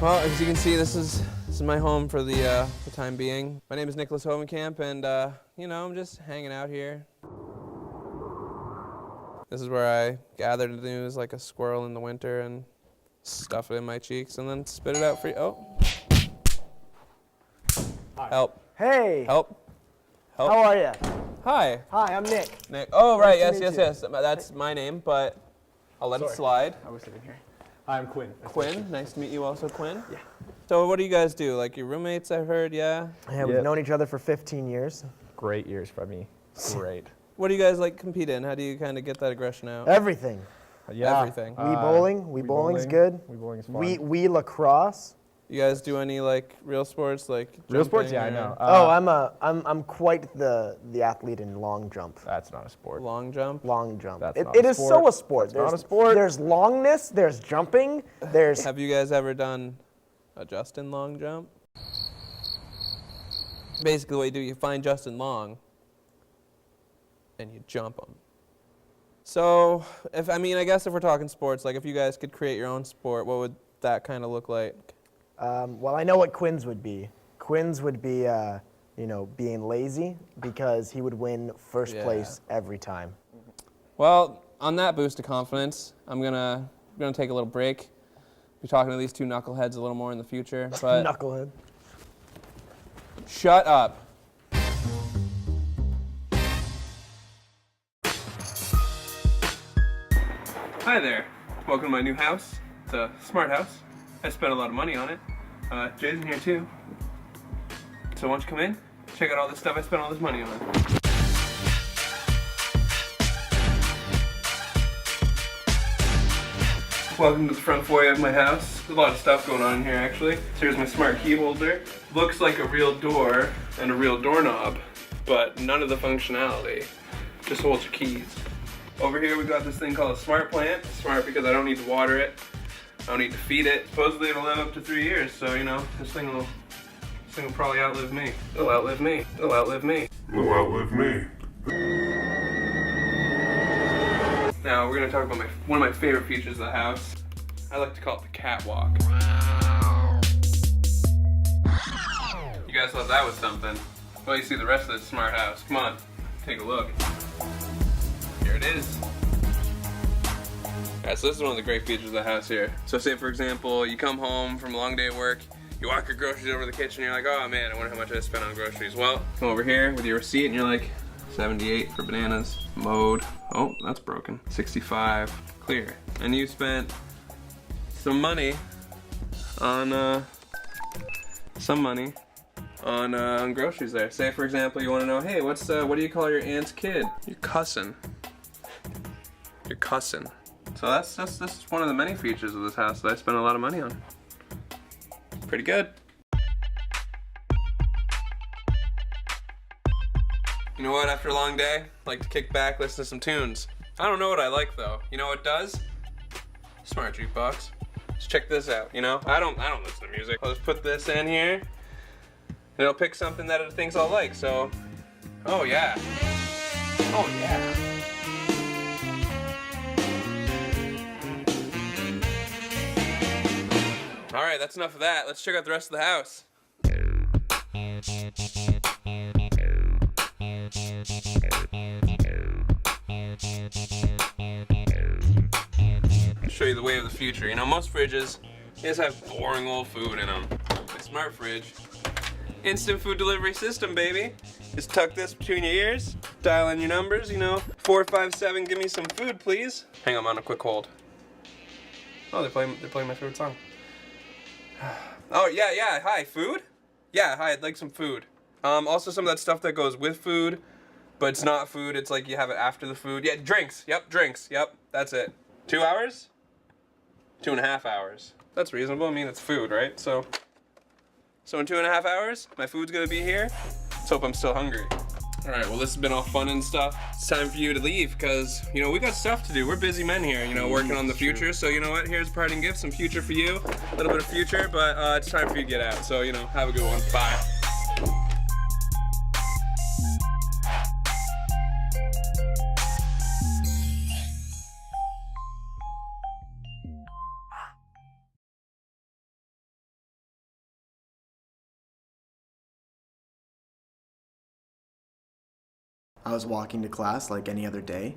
Well, as you can see, this is my home for the time being. My name is Nicholas Hovencamp, and you know, I'm just hanging out here. This is where I gather the news like a squirrel in the winter and stuff it in my cheeks and then spit it out for you. Oh. Hi. Help. Hey. Help. Help. How are you? Hi. Hi, I'm Nick. Nick. Oh, right. Nice Yes. That's my name, but I'll let it slide. I was sitting here. Hi, I'm Quinn. Quinn. Nice to meet you also, Quinn. Yeah. So what do you guys do? Like your roommates, I've heard, yeah? Yeah, we've known each other for 15 years. Great years for me. Great. What do you guys like compete in? How do you kind of get that aggression out? Everything. Yeah. Everything. We bowling. We bowling's good. We bowling's fun. We lacrosse. You guys do any like real sports, like Real sports? jumping Yeah, or I know. I'm quite the athlete in long jump. That's not a sport. long jump? Long jump. That's It not a is sport. so a sport. That's not a sport. There's longness. There's jumping. There's. Have you guys ever done a Justin Long jump? Basically, what you do, you find Justin Long, and you jump him. So, I guess if we're talking sports, like if you guys could create your own sport, what would that kind of look like? Well, I know what Quinn's would be. Quinn's would be, being lazy because he would win first place every time. Well, on that boost of confidence, I'm gonna take a little break. Be talking to these two knuckleheads a little more in the future, but Knucklehead. shut up. Hi there. Welcome to my new house. It's a smart house. I spent a lot of money on it. Jay's in here too. So why don't you come in, check out all this stuff I spent all this money on. Welcome to the front foyer of my house. There's a lot of stuff going on in here actually. So here's my smart key holder. Looks like a real door and a real doorknob, but none of the functionality. Just holds your keys. Over here we got this thing called a smart plant. Smart because I don't need to water it. I don't need to feed it. Supposedly it'll live up to 3 years, so you know, this thing will probably outlive me. It'll outlive me. It'll outlive me. It'll outlive me. Now we're gonna talk about one of my favorite features of the house. I like to call it the catwalk. You guys thought that was something. Well, you see the rest of this smart house. Come on, take a look. Here it is. Alright, so this is one of the great features of the house here. So say for example, you come home from a long day at work, you walk your groceries over to the kitchen, you're like, oh man, I wonder how much I spent on groceries. Well, come over here with your receipt and you're like, 78 for bananas, mode, oh, that's broken, 65, clear. And you spent some money on groceries there. Say for example, you want to know, hey, what do you call your aunt's kid? You're cussing. You're cussing. So that's one of the many features of this house that I spent a lot of money on. Pretty good. You know what, after a long day, I like to kick back, listen to some tunes. I don't know what I like though. You know what it does? Smart jukebox. Just check this out, you know? I don't listen to music. I'll just put this in here, and it'll pick something that it thinks I'll like, so. Oh yeah. Oh yeah. All right, that's enough of that. Let's check out the rest of the house. I'll show you the way of the future. You know, most fridges, they just have boring old food in them. My smart fridge, instant food delivery system, baby. Just tuck this between your ears, dial in your numbers, you know, 457, give me some food, please. Hang on, I'm on a quick hold. Oh, they're playing my favorite song. Oh, yeah, hi, food? Yeah, hi, I'd like some food. Also some of that stuff that goes with food, but it's not food, it's like you have it after the food. Yeah, drinks, yep, that's it. 2 hours? 2.5 hours. That's reasonable, I mean, it's food, right? So in 2.5 hours, my food's gonna be here. Let's hope I'm still hungry. All right, well, this has been all fun and stuff. It's time for you to leave because, you know, we got stuff to do. We're busy men here, you know, working on the future. So, you know what? Here's a parting gift, some future for you. A little bit of future, but it's time for you to get out. So, you know, have a good one. Bye. I was walking to class like any other day,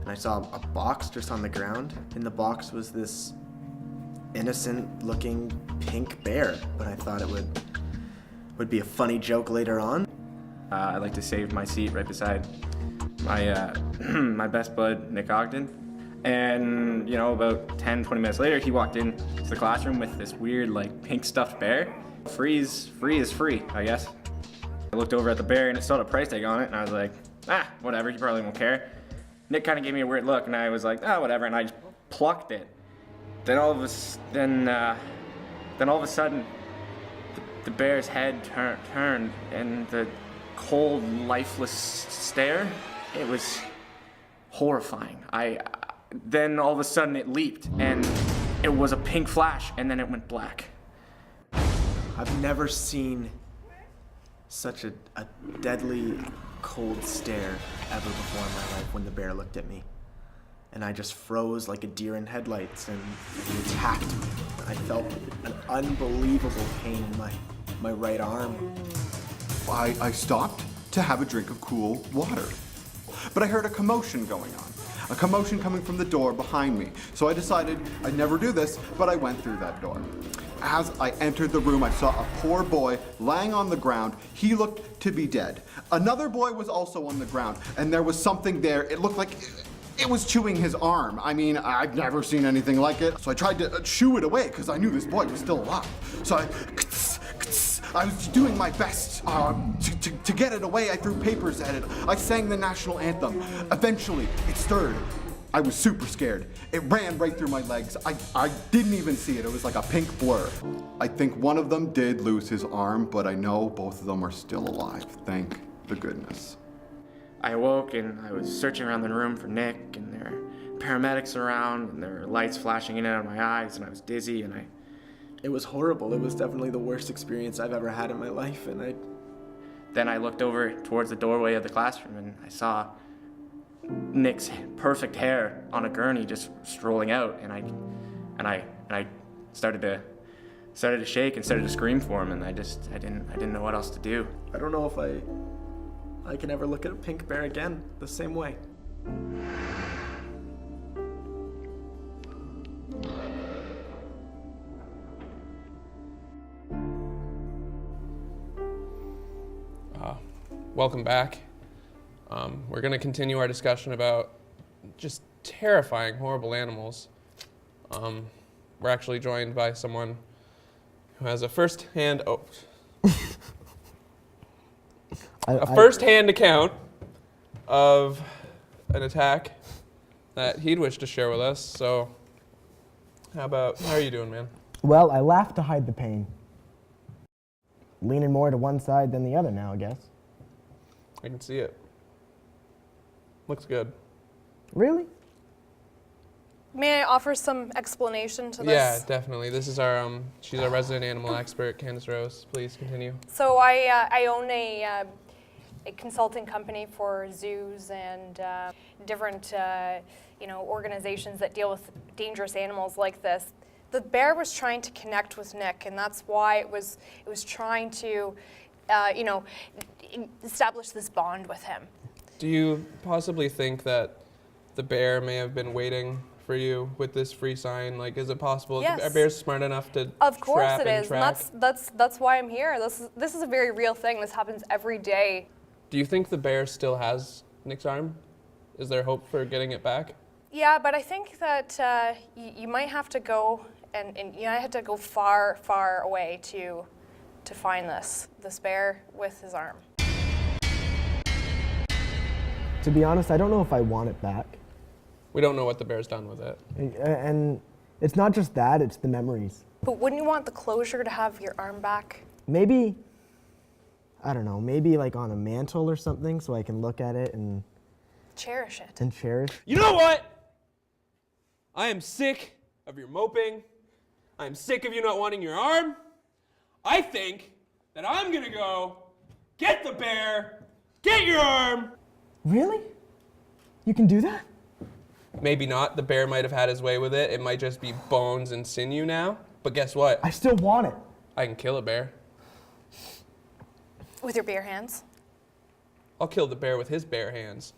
and I saw a box just on the ground. In the box was this innocent-looking pink bear, but I thought it would be a funny joke later on. I'd like to save my seat right beside my my best bud, Nick Ogden. And, you know, about 10, 20 minutes later, he walked in to the classroom with this weird, like, pink stuffed bear. Free is free, I guess. I looked over at the bear and it still had a price tag on it, and I was like, whatever, he probably won't care. Nick kind of gave me a weird look, and I was like, whatever, and I just plucked it. Then all of a sudden, the bear's head turned, and the cold, lifeless stare, it was horrifying. Then all of a sudden it leaped, and it was a pink flash, and then it went black. I've never seen such a deadly, cold stare ever before in my life when the bear looked at me. And I just froze like a deer in headlights, and he attacked me. I felt an unbelievable pain in my right arm. I stopped to have a drink of cool water. But I heard a commotion going on. A commotion coming from the door behind me. So I decided I'd never do this, but I went through that door. As I entered the room, I saw a poor boy lying on the ground. He looked to be dead. Another boy was also on the ground, and there was something there. It looked like it was chewing his arm. I mean, I've never seen anything like it. So I tried to shoo it away because I knew this boy was still alive. So I was doing my best to get it away. I threw papers at it. I sang the national anthem. Eventually, it stirred. I was super scared. It ran right through my legs. I didn't even see it. It was like a pink blur. I think one of them did lose his arm, but I know both of them are still alive. Thank the goodness. I awoke and I was searching around the room for Nick, and there were paramedics around, and there were lights flashing in and out of my eyes, and I was dizzy, and It was horrible. It was definitely the worst experience I've ever had in my life, and Then I looked over towards the doorway of the classroom, and I saw Nick's perfect hair on a gurney just strolling out, and I started to shake and started to scream for him, and I didn't know what else to do. I don't know if I can ever look at a pink bear again the same way. Welcome back. We're going to continue our discussion about just terrifying, horrible animals. We're actually joined by someone who has a first-hand account of an attack that he'd wish to share with us. So, how are you doing, man? Well, I laugh to hide the pain. Leaning more to one side than the other now, I guess. I can see it. Looks good. Really? May I offer some explanation to this? Yeah, definitely. This is our, she's our resident animal expert, Candice-Rose. Please continue. So I own a consulting company for zoos and different, organizations that deal with dangerous animals like this. The bear was trying to connect with Nick, and that's why it was trying to, establish this bond with him. Do you possibly think that the bear may have been waiting for you with this free sign? Like, is it possible? Yes. Are bears smart enough to Of course trap it and is, track? and that's why I'm here. This is a very real thing. This happens every day. Do you think the bear still has Nick's arm? Is there hope for getting it back? Yeah, but I think that you might have to go, and I had to go far, far away to find this bear with his arm. To be honest, I don't know if I want it back. We don't know what the bear's done with it. And it's not just that, it's the memories. But wouldn't you want the closure to have your arm back? Maybe, I don't know, maybe like on a mantle or something so I can look at it and Cherish it. cherish. You know what? I am sick of your moping. I'm sick of you not wanting your arm. I think that I'm gonna go get the bear, get your arm. Really? You can do that? Maybe not. The bear might have had his way with it. It might just be bones and sinew now. But guess what? I still want it. I can kill a bear. With your bare hands? I'll kill the bear with his bare hands.